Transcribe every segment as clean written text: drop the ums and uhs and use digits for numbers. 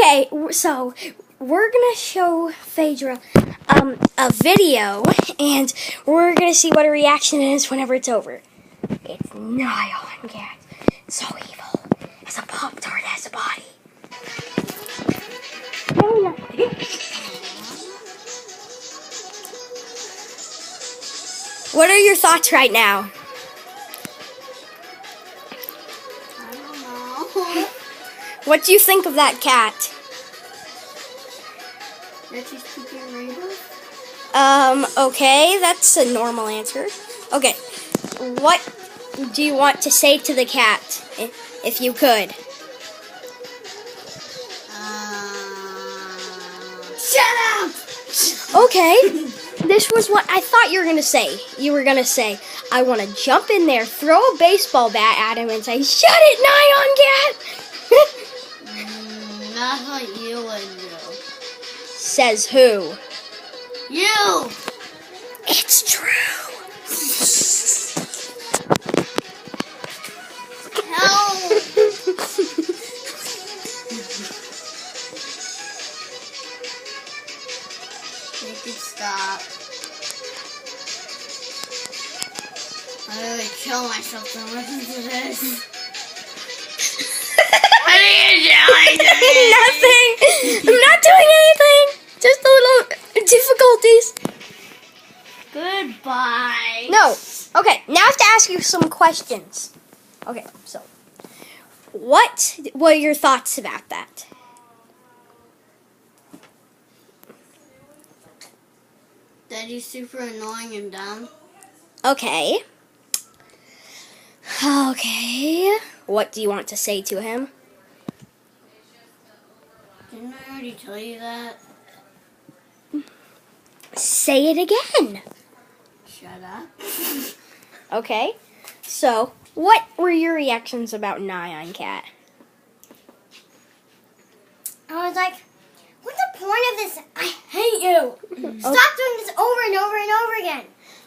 Okay, so we're gonna show Phaedra a video, and we're gonna see what her reaction is whenever it's over. It's Nyan, guys. So evil. It's a Pop-Tart has a body. No, nothing. What are your thoughts right now? I don't know. What do you think of that cat? That she's keeping rainbows? Okay, that's a normal answer. Okay, what do you want to say to the cat, if you could? Shut up! Okay, this was what I thought you were gonna say. You were gonna say, I want to jump in there, throw a baseball bat at him, and say, "Shut it, Nyan cat!" Not what you would do. Says who? You! It's true. Help! Make it stop. I'm gonna kill myself to listen to this. What are you doing to me? Nothing. I'm not doing anything. Just a little difficulties. Goodbye. No. Okay, now I have to ask you some questions. Okay, so what were your thoughts about that? That he's super annoying and dumb. Okay. Okay. What do you want to say to him? Didn't I already tell you that? Say it again. Shut up. Okay. So, what were your reactions about Nyan cat? I was like, what's the point of this? I hate you. Stop doing this over and over and over again.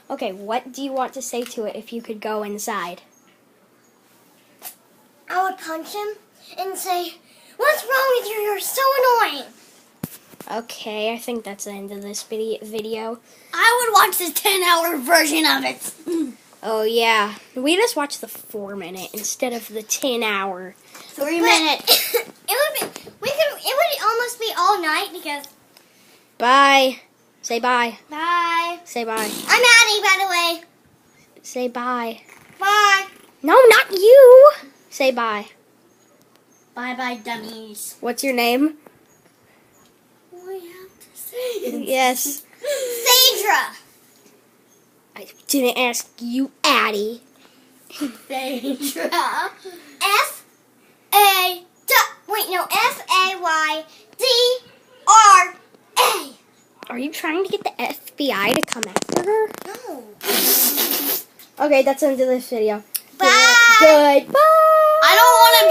Okay, what do you want to say to it if you could go inside? I would punch him and say, what's wrong with you? You're so annoying. Okay, I think that's the end of this video. I would watch the 10-hour version of it. Oh yeah, we just watched the 4-minute instead of the 10-hour. 3 minutes. It would almost be all night because. Bye. Say bye. Bye. Say bye. I'm Addie, by the way. Say bye. Bye. No, not you. Say bye. Bye-bye, dummies. What's your name? We have to say it. Yes. Phaedra. I didn't ask you, Addie. Phaedra. F-A-Y-D-R-A. Are you trying to get the FBI to come after her? No. Okay, that's the end of this video. Bye. Goodbye. I don't want to